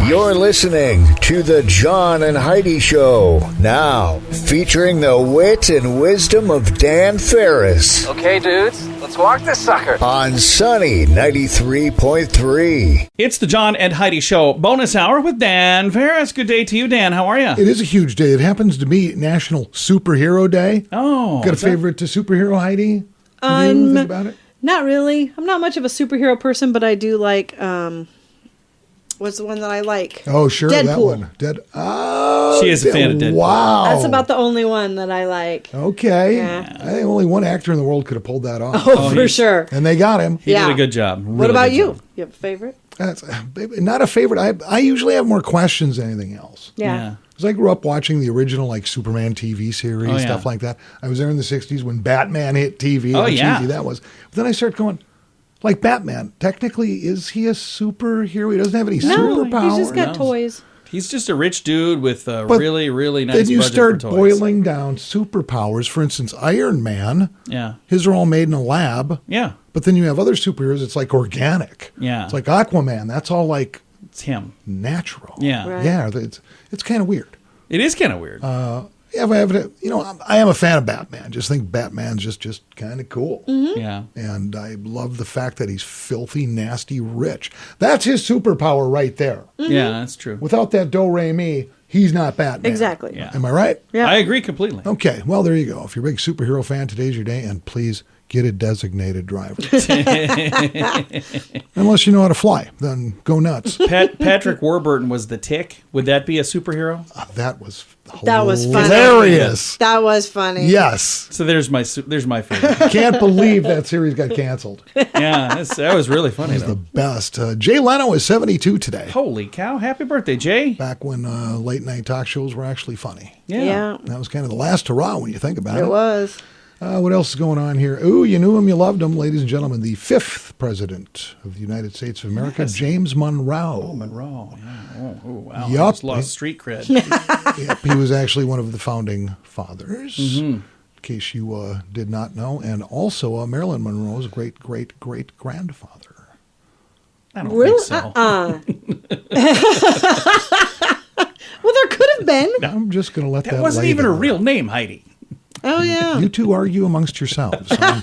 You're listening to the John and Heidi Show. Now, featuring the wit and wisdom of Dan Ferris. Okay, dudes, let's walk this sucker. On Sunny 93.3. It's the John and Heidi Show bonus hour with Dan Ferris. Good day to you, Dan. How are you? It is a huge day. It happens to be National Superhero Day. Oh. Got a favorite superhero, Heidi? You think about it? Not really. I'm not much of a superhero person, but I do like, what's the one that I like? Oh, sure. Deadpool. That one. She is a fan of Deadpool. Wow. That's about the only one that I like. Okay. Yeah. I think only one actor in the world could have pulled that off. Oh, for sure. And they got him. He did a good job. Really what about good you? job. You have a favorite? That's not a favorite. I usually have more questions than anything else. Yeah. Because I grew up watching the original like Superman TV series, stuff like that. I was there in the 60s when Batman hit TV. Oh, How yeah. cheesy that was. But then I started going, like Batman, technically, is he a superhero? He doesn't have any superpowers. No, he's just got toys. He's just a rich dude with a really, really nice Then you budget start for toys. boiling down superpowers. For instance, Iron Man, Yeah. his are all made in a lab. Yeah. But then you have other superheroes, it's like organic. Yeah. It's like Aquaman. That's all like It's him. natural. Yeah. Right. Yeah, it's kind of weird. It is kind of weird. Yeah, but I am a fan of Batman. Just think Batman's just kind of cool. Mm-hmm. Yeah. And I love the fact that he's filthy, nasty, rich. That's his superpower right there. Mm-hmm. Yeah, that's true. Without that do-re-mi, he's not Batman. Exactly. Yeah. Am I right? Yeah. I agree completely. Okay, well, there you go. If you're a big superhero fan, today's your day, and please get a designated driver. Unless you know how to fly, then go nuts. Patrick Warburton was the Tick. Would that be a superhero? That was That was funny. hilarious. That was funny. Yes. So there's my favorite. Can't believe that series got canceled. Yeah, that was really funny. It was Though. the best. Jay Leno is 72 today. Holy cow! Happy birthday, Jay. Back when late night talk shows were actually funny. Yeah. That was kind of the last hurrah when you think about it. It was. What else is going on here? Ooh, you knew him, you loved him, ladies and gentlemen. The 5th president of the United States of America, James Monroe. Oh, Monroe. Yeah. Oh, wow. Yup. I just lost street cred. Yep, he was actually one of the founding fathers, Mm-hmm. in case you did not know. And also Marilyn Monroe's great-great-great-grandfather. I don't Really? think so. Well, there could have been. I'm just going to let that That wasn't lay even a there. real name, Heidi. Oh, yeah. You two argue amongst yourselves. I'm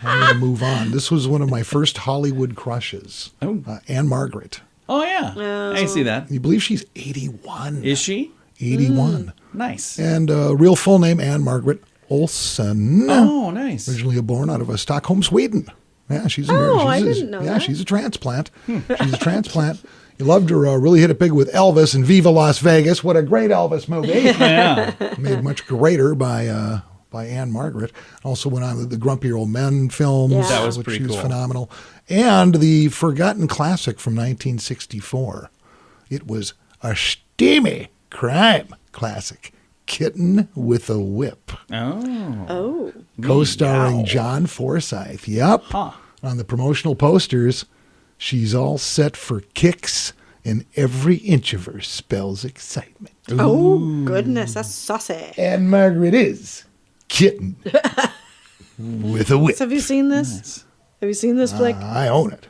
going to move on. This was one of my first Hollywood crushes, Anne Margaret. Oh, yeah. I see that. Can you believe she's 81? Is she? 81. Nice. And real full name, Anne Margaret Olsen. Oh, nice. Originally born out of Stockholm, Sweden. Yeah, she's a I didn't know that. she's a transplant. She's a transplant. You loved her, really hit it big with Elvis and Viva Las Vegas. What a great Elvis movie. Yeah. Made much greater by Anne Margaret. Also went on to the Grumpy Old Men films, Yeah. That was which pretty she was cool. phenomenal. And the forgotten classic from 1964. It was a steamy crime classic, Kitten with a Whip. Oh. Oh. Co-starring Meow. John Forsythe. Yep. Huh. On the promotional posters, she's all set for kicks, and every inch of her spells excitement. Oh, goodness. That's saucy. And Margaret is Kitten with a Whip. So have you seen this? Nice. Have you seen this flick? I own it.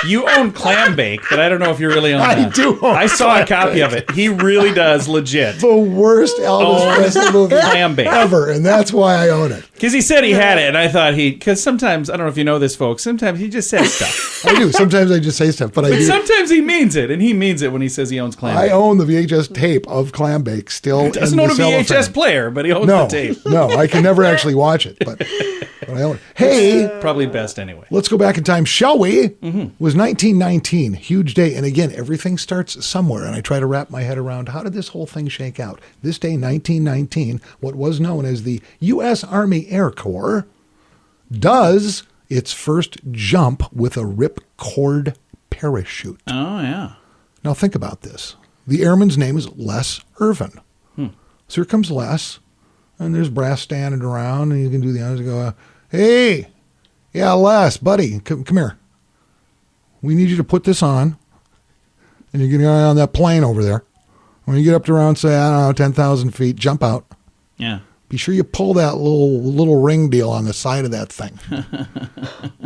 You own Clam Bake, but I don't know if you really own I that. do own I saw a copy of it. He really does legit. The worst Elvis Presley movie Clam Bake. ever, and that's why I own it. Because he said he had it, and I thought because sometimes, I don't know if you know this, folks, sometimes he just says stuff. I do. Sometimes I just say stuff, but I But do. sometimes he means it, and he means it when he says he owns Clam I Bake. own the VHS tape of Clam Bake still. He doesn't in own the a VHS cellophane. player, but he owns No, the tape. no, I can never actually watch it, but I own it. Hey, Probably best anyway. let's go back in time, shall we? Was 1919, huge day. And again, everything starts somewhere. And I try to wrap my head around how did this whole thing shake out? This day, 1919, what was known as the U.S. Army Air Corps does its first jump with a ripcord parachute. Oh, yeah. Now think about this. The airman's name is Les Irvin. So here comes Les, and there's brass standing around, and you can do the honors and go, hey, yeah, Les, buddy, come here. We need you to put this on, and you're going to go on that plane over there. When you get up to around, say, I don't know, 10,000 feet, jump out, Yeah. be sure you pull that little ring deal on the side of that thing.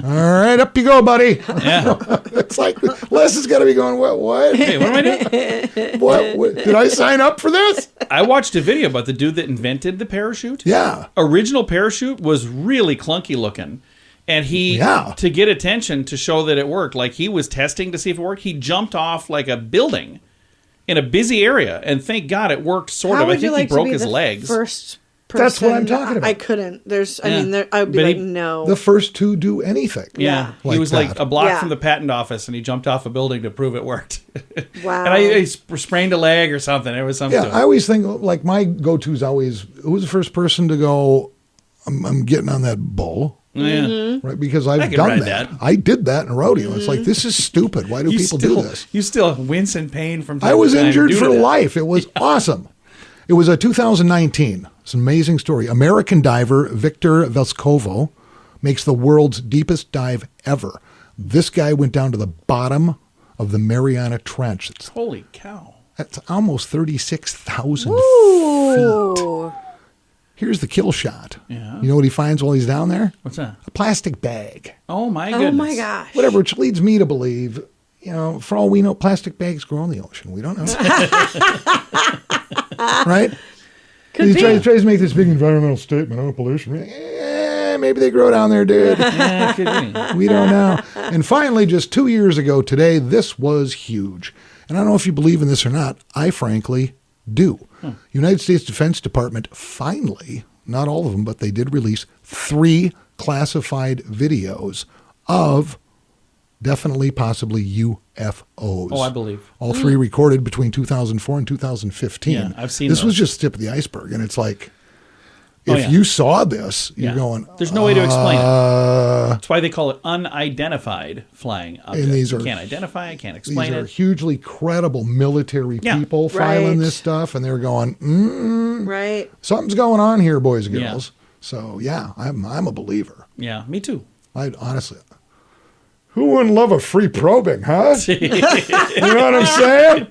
All right, up you go, buddy. Yeah. It's like Les is got to be going, what? Hey, what am I doing? What? Did I sign up for this? I watched a video about the dude that invented the parachute. Yeah. Original parachute was really clunky looking. And he, to get attention to show that it worked, like he was testing to see if it worked, he jumped off like a building in a busy area. And thank God it worked sort of. I think he broke his legs. First person? That's what I'm talking about. I couldn't. I would be no. The first to do anything. Yeah. Like he was that. like a block from the patent office and he jumped off a building to prove it worked. Wow. And I sprained a leg or something. It was something. Yeah, I always think, like, my go-to is always, who's the first person to go, I'm getting on that bull? Yeah. Right, because I've done that. I did that in a rodeo. It's like, this is stupid. Why do people do this? You still wince in pain from time I was to time injured for life. It was awesome. It was a 2019. It's an amazing story. American diver Victor Veskovo makes the world's deepest dive ever. This guy went down to the bottom of the Mariana Trench. Holy cow. That's almost 36,000 feet. Here's the kill shot. Yeah. You know what he finds while he's down there? What's that? A plastic bag. Oh, my goodness. Oh, my gosh. Whatever, which leads me to believe, for all we know, plastic bags grow in the ocean. We don't know. Right? He tries to make this big environmental statement on pollution. Maybe they grow down there, dude. Yeah, could be. We don't know. And finally, just 2 years ago today, this was huge. And I don't know if you believe in this or not. I frankly do. United States Defense Department finally, not all of them, but they did release 3 classified videos of definitely possibly UFOs. Oh, I believe. All 3 recorded between 2004 and 2015. Yeah, I've seen this those. was just the tip of the iceberg. And it's like, if you saw this, you're going, there's no way to explain it. That's why they call it unidentified flying object. And these you can't identify it, can't explain these are it. hugely credible military people filing this stuff, and they're going, right. Something's going on here, boys and girls. So I'm a believer. Yeah, me too. I honestly, who wouldn't love a free probing, huh? You know what I'm saying?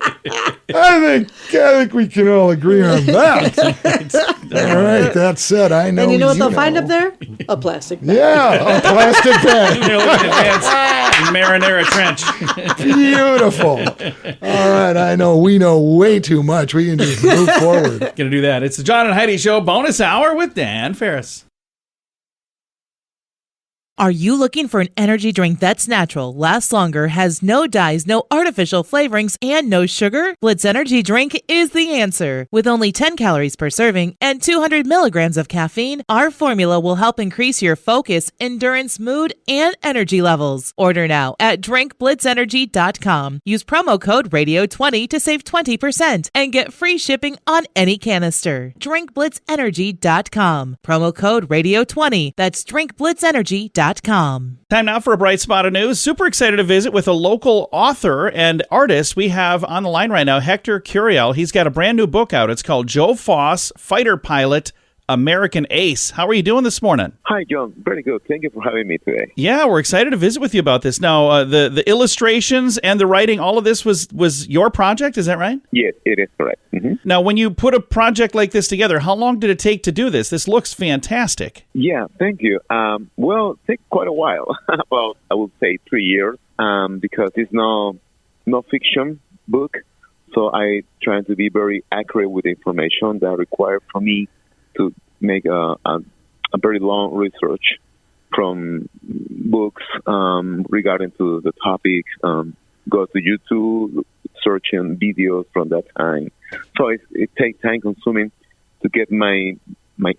I think we can all agree on that. All right, that said, I know. And you know what they'll find up there? A plastic bag. Yeah, a plastic bag. Marinara Trench. Beautiful. All right, I know we know way too much. We can just move forward. Gonna do that. It's the John and Heidi Show bonus hour with Dan Ferris. Are you looking for an energy drink that's natural, lasts longer, has no dyes, no artificial flavorings, and no sugar? Blitz Energy Drink is the answer. With only 10 calories per serving and 200 milligrams of caffeine, our formula will help increase your focus, endurance, mood, and energy levels. Order now at drinkblitzenergy.com. Use promo code RADIO20 to save 20% and get free shipping on any canister. drinkblitzenergy.com. Promo code RADIO20. That's drinkblitzenergy.com. Time now for a bright spot of news. Super excited to visit with a local author and artist we have on the line right now, Hector Curriel. He's got a brand new book out. It's called Joe Foss, Fighter Pilot, American Ace. How are you doing this morning? Hi, John. Very good. Thank you for having me today. Yeah, we're excited to visit with you about this. Now, the illustrations and the writing, all of this was your project, is that right? Yes, it is correct. Mm-hmm. Now, when you put a project like this together, how long did it take to do this? This looks fantastic. Yeah, thank you. Well, it took quite a while, about, I would say 3 years, because it's no fiction book. So I try to be very accurate with the information that required for me to make a very long research from books regarding to the topics, go to YouTube, searching videos from that time. So it takes time consuming to get my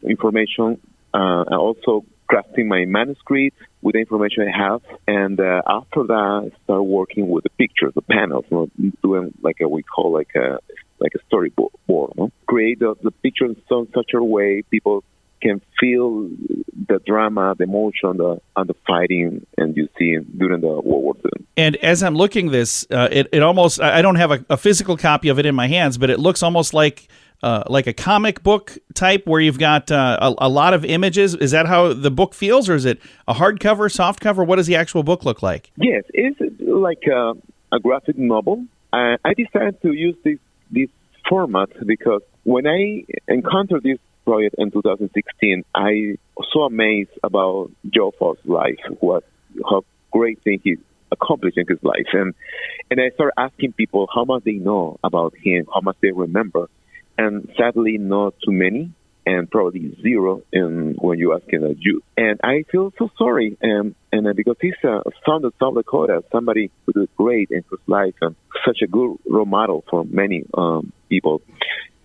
information, and also crafting my manuscript with the information I have. And after that, I start working with the pictures, the panels, doing like we call like a storyboard. No? Create the picture in such a way people can feel the drama, the emotion, and the fighting, and you see during the World War II. And as I'm looking this, it almost, I don't have a physical copy of it in my hands, but it looks almost like a comic book type where you've got a lot of images. Is that how the book feels, or is it a hardcover, softcover? What does the actual book look like? Yes, it's like a graphic novel. I decided to use this format because when I encountered this project in 2016, I was so amazed about Joe Foss' life, how great thing he accomplished in his life. And I started asking people how much they know about him, how much they remember. And sadly, not too many, and probably zero when you ask a youth. And I feel so sorry, because he's a son of South Dakota, somebody who did great in his life and such a good role model for many people.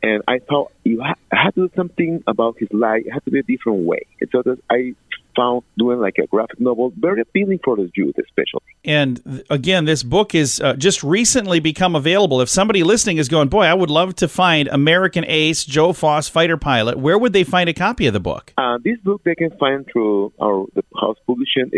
And I thought you had to do something about his life. It had to be a different way. And so that I found doing like a graphic novel very appealing for the youth, especially. And again, this book is just recently become available. If somebody listening is going, boy, I would love to find American Ace, Joe Foss, Fighter Pilot, where would they find a copy of the book? This book they can find through the house publishing.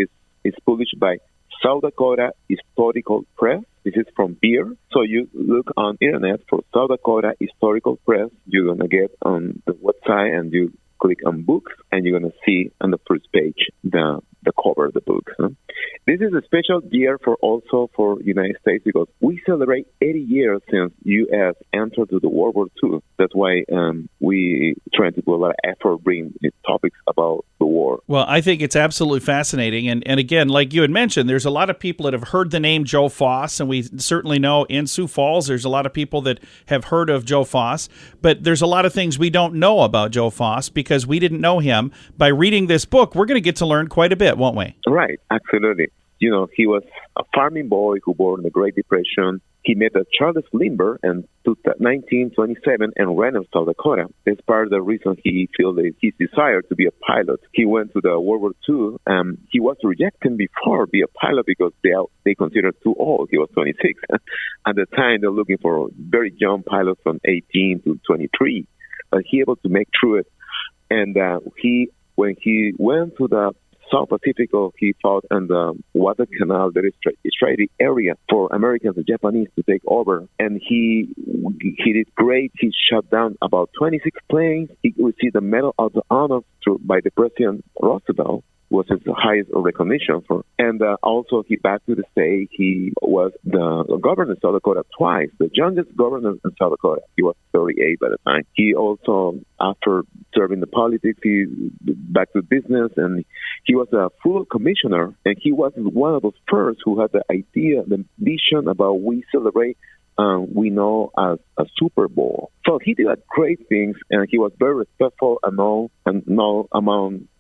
Is published by South Dakota Historical Press. This is from Beer. So you look on internet for South Dakota Historical Press. You're going to get on the website and you click on books and you're going to see on the first page the cover of the book. This is a special year also for the United States because we celebrate 80 years since U.S. entered to the World War II. That's why we trying to do a lot of effort bringing topics about the war. Well, I think it's absolutely fascinating. And again, like you had mentioned, there's a lot of people that have heard the name Joe Foss, and we certainly know in Sioux Falls there's a lot of people that have heard of Joe Foss. But there's a lot of things we don't know about Joe Foss because we didn't know him. By reading this book, we're going to get to learn quite a bit, won't we? Right, absolutely. He was a farming boy who born in the Great Depression. He met Charles Lindbergh in 1927 and ran in South Dakota. That's part of the reason he felt his desire to be a pilot. He went to the World War II. He was rejected before be a pilot because they considered too old. He was 26. At the time, they're looking for very young pilots from 18 to 23. But he able to make through it. And when he went to the South Pacific, he fought in the water canal that is the area for Americans and Japanese to take over. And he did great. He shot down about 26 planes. He received the Medal of Honor by the President Roosevelt. Was his highest recognition for. And also, he back to the state. He was the governor of South Dakota twice, the youngest governor in South Dakota. He was 38 by the time. He also, after serving the politics, he back to business, and he was a full commissioner. And he was one of the first who had the idea, the vision about we celebrate. We know as a Super Bowl. So he did great things, and he was very respectful among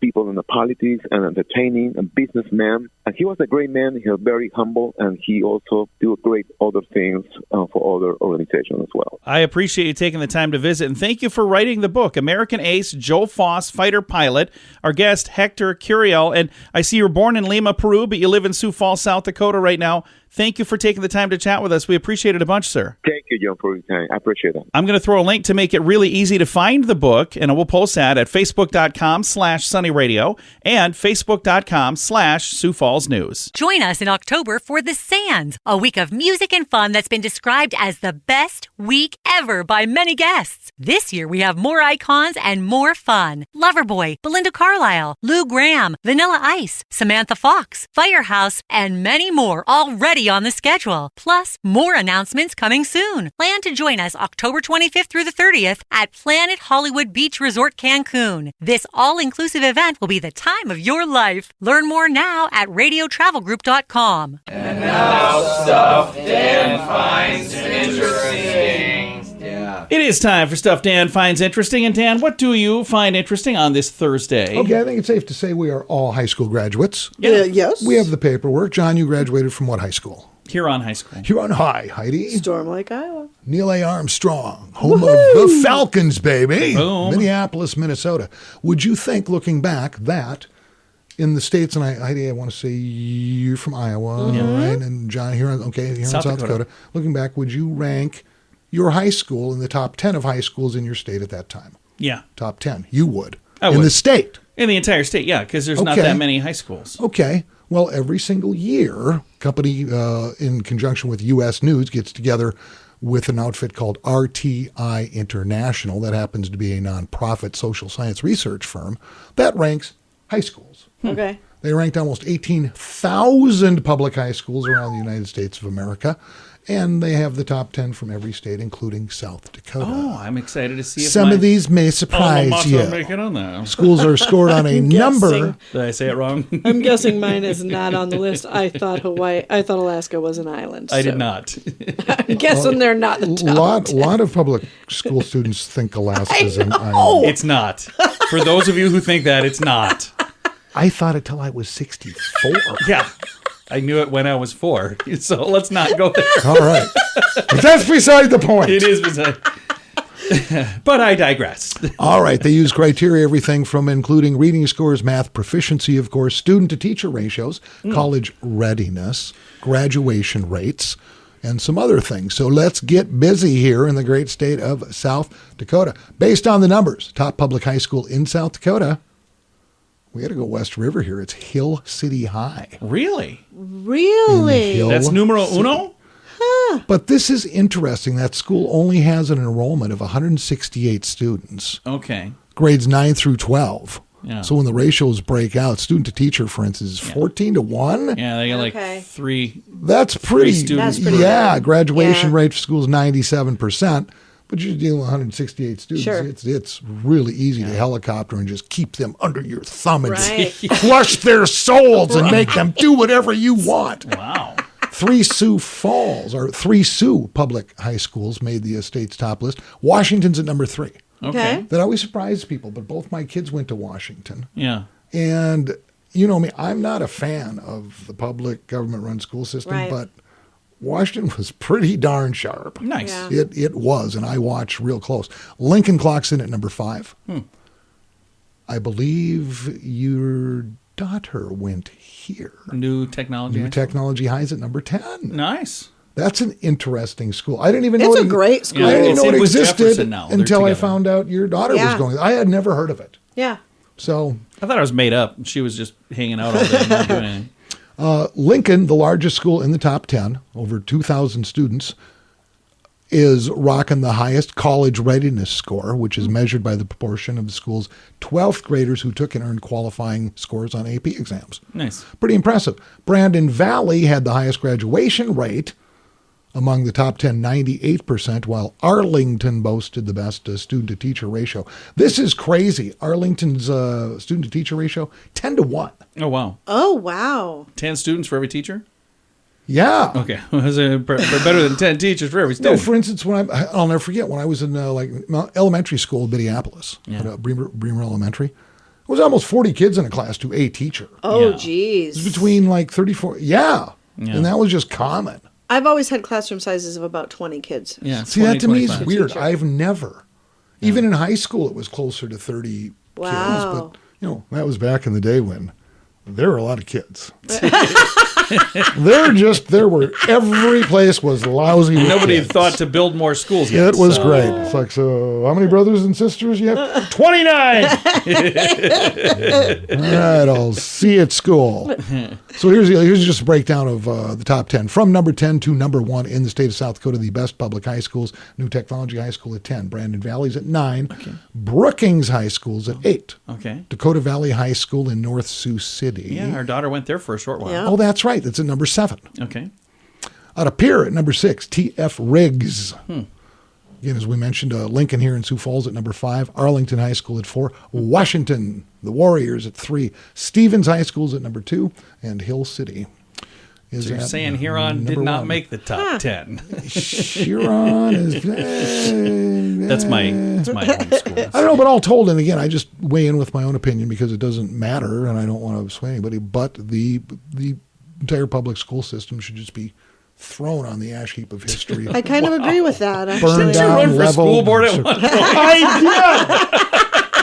people in the politics and entertaining and businessman. And he was a great man. He was very humble, and he also did great other things for other organizations as well. I appreciate you taking the time to visit, and thank you for writing the book, American Ace, Joe Foss, Fighter Pilot. Our guest, Hector Curriel, and I see you were born in Lima, Peru, but you live in Sioux Falls, South Dakota right now. Thank you for taking the time to chat with us. We appreciate it a bunch, sir. Thank you, John, for your time. I appreciate it. I'm going to throw a link to make it really easy to find the book, and we'll post that at facebook.com/sunnyradio and facebook.com/Sioux Falls News. Join us in October for The Sands, a week of music and fun that's been described as the best week ever by many guests. This year, we have more icons and more fun. Loverboy, Belinda Carlisle, Lou Gramm, Vanilla Ice, Samantha Fox, Firehouse, and many more already on the schedule. Plus, more announcements coming soon. Plan to join us October 25th through the 30th at Planet Hollywood Beach Resort Cancun. This all-inclusive event will be the time of your life. Learn more now at radiotravelgroup.com. And now stuff Dan finds interesting. Yeah. It is time for Stuff Dan Finds Interesting. And Dan, what do you find interesting on this Thursday? Okay, I think it's safe to say we are all high school graduates. Yes. We have the paperwork. John, you graduated from what high school? Huron High School. Huron High, Heidi. Storm Lake, Iowa. Neil A. Armstrong, home of the Falcons, baby. Boom. Minneapolis, Minnesota. Would you think, looking back, that in the States, and Heidi, I want to say you're from Iowa, right? And John, here in South Dakota. Looking back, would you rank your high school in the top 10 of high schools in your state at that time? Yeah. Top 10. You would. I in would. the state. In the entire state, yeah, because there's not that many high schools. Okay. Well, every single year, company in conjunction with U.S. News gets together with an outfit called RTI International. That happens to be a nonprofit social science research firm that ranks high schools. Okay. They ranked almost 18,000 public high schools around the United States of America. And they have the top 10 from every state, including South Dakota. Oh, I'm excited to see if Some of these may surprise you. Make it on there. Schools are scored on a number. guessing. Did I say it wrong? I'm guessing mine is not on the list. I thought Alaska was an island. I so did not. I'm guessing they're not the top. lot of public school students think Alaska's an island. It's not. For those of you who think that, it's not. I thought it till I was 64. Yeah. I knew it when I was 4. So let's not go there. All right. But that's beside the point. It is beside. But I digress. All right. They use criteria, everything from including reading scores, math proficiency, of course, student-to-teacher ratios, college readiness, graduation rates, and some other things. So let's get busy here in the great state of South Dakota. Based on the numbers, top public high school in South Dakota, we got to go West River here. It's Hill City High. Really? Really? Hill That's numero City. uno? But this is interesting. That school only has an enrollment of 168 students, Okay. grades 9 through 12. Yeah. So when the ratios break out, student to teacher, for instance, is 14 to 1. Yeah, they got like Okay. 3. That's pretty. students. That's pretty yeah, good. graduation Yeah. rate for schools 97%. But you're dealing with 168 students. Sure. It's really easy to helicopter and just keep them under your thumb and Right. crush their souls and make them do whatever you want. Wow. 3 Sioux public high schools made the state's top list. Washington's at number 3. Okay. That always surprises people, but both my kids went to Washington. Yeah. And you know me, I'm not a fan of the public government-run school system, Right. but Washington was pretty darn sharp. Nice. Yeah. It was, and I watched real close. Lincoln clocks in at number 5. I believe your daughter went here. New technology. New Technology High's at number 10. Nice. That's an interesting school. I didn't even know It's a it, great school. I didn't even It's know it in West existed Jefferson now. They're until I together. found out your daughter was Yeah. going. I had never heard of it. Yeah. So I thought it was made up. She was just hanging out all day and not doing anything. Lincoln, the largest school in the top 10, over 2,000 students, is rocking the highest college readiness score, which is measured by the proportion of the school's 12th graders who took and earned qualifying scores on AP exams. Nice. Pretty impressive. Brandon Valley had the highest graduation rate among the top 10, 98%, while Arlington boasted the best student-to-teacher ratio. This is crazy. Arlington's student-to-teacher ratio, 10 to 1. Oh, wow. Oh, wow. 10 students for every teacher? Yeah. Okay. Better than 10 teachers for every No, student. for instance, I'll never forget when I was in elementary school in Minneapolis, at Bremer Elementary. It was almost 40 kids in a class to a teacher. Oh, Yeah. geez. It was between like 34. Yeah. And that was just common. I've always had classroom sizes of about 20 kids. Yeah. See, that to me is 25. weird. Teacher. I've never. Even in high school, it was closer to 30 Wow. kids. But, that was back in the day when there were a lot of kids. Every place was lousy with Nobody kids. thought to build more schools yet. It was great. It's like, so how many brothers and sisters you have? 29! All right, I'll see you at school. So here's just a breakdown of the top 10. From number 10 to number 1 in the state of South Dakota, the best public high schools. New Technology High School at 10. Brandon Valley's at 9. Okay. Brookings High School's at 8. Okay. Dakota Valley High School in North Sioux City. Yeah, our daughter went there for a short while. Yeah. Oh, that's right. That's at number 7. Okay. Out of Pierre at number 6, T.F. Riggs. Again, as we mentioned, Lincoln here in Sioux Falls at number 5, Arlington High School at 4, Washington, the Warriors at 3, Stevens High School's at number 2, and Hill City is So you're at saying Huron did number not 1. make the top 10. Huron is... That's my home school. I don't know, but all told, and again, I just weigh in with my own opinion because it doesn't matter, and I don't want to sway anybody, but the entire public school system should just be thrown on the ash heap of history. I kind of agree with that, actually. Burned Did you down, run for leveled, school board at one point?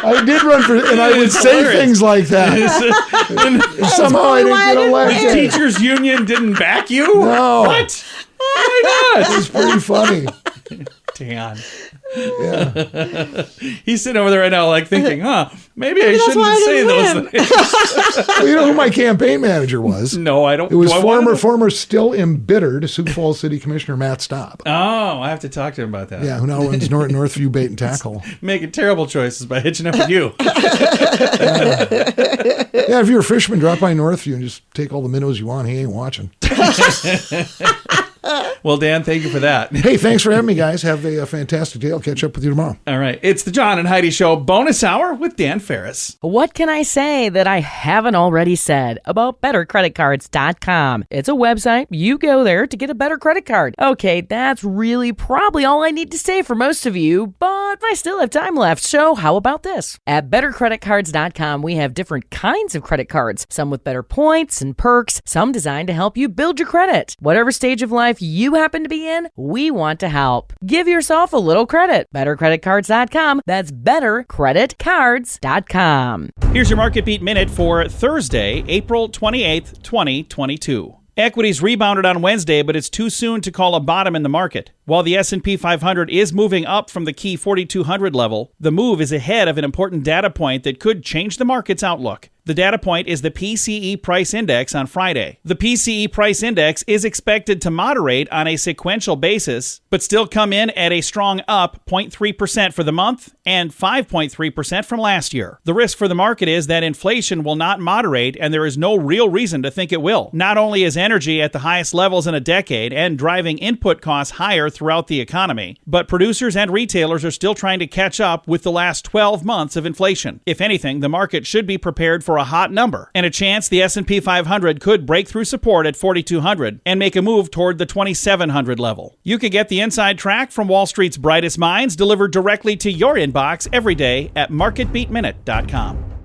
I did run for, and I would It's say hilarious. things like that. And somehow I didn't get The elected. teachers union didn't back you? No. What? Why not? It's pretty funny. Dan. Yeah. He's sitting over there right now like thinking, maybe I that's shouldn't why I say didn't those things. Well, you know who my campaign manager was? No, I don't. It was do I wanna know? former still embittered Sioux Falls City Commissioner Matt Staub. Oh, I have to talk to him about that. Yeah, who now runs Northview Bait and Tackle. Making terrible choices by hitching up with you. Yeah, if you're a fisherman, drop by Northview and just take all the minnows you want. He ain't watching. Well, Dan, thank you for that. Hey, thanks for having me, guys. Have a fantastic day. I'll catch up with you tomorrow. All right. It's the John and Heidi Show bonus hour with Dan Ferris. What can I say that I haven't already said about bettercreditcards.com? It's a website. You go there to get a better credit card. Okay, that's really probably all I need to say for most of you, but I still have time left, so how about this? At bettercreditcards.com, we have different kinds of credit cards, some with better points and perks, some designed to help you build your credit. Whatever stage of life you happen to be in, we want to help. Give yourself a little credit. Bettercreditcards.com. That's bettercreditcards.com. Here's your Market Beat Minute for Thursday, April 28th, 2022. Equities rebounded on Wednesday, but it's too soon to call a bottom in the market. While the S&P 500 is moving up from the key 4,200 level, the move is ahead of an important data point that could change the market's outlook. The data point is the PCE price index on Friday. The PCE price index is expected to moderate on a sequential basis, but still come in at a strong up 0.3% for the month and 5.3% from last year. The risk for the market is that inflation will not moderate, and there is no real reason to think it will. Not only is energy at the highest levels in a decade and driving input costs higher throughout the economy, but producers and retailers are still trying to catch up with the last 12 months of inflation. If anything, the market should be prepared for a hot number and a chance the S&P 500 could break through support at 4,200 and make a move toward the 2,700 level. You can get the inside track from Wall Street's brightest minds delivered directly to your inbox every day at marketbeatminute.com.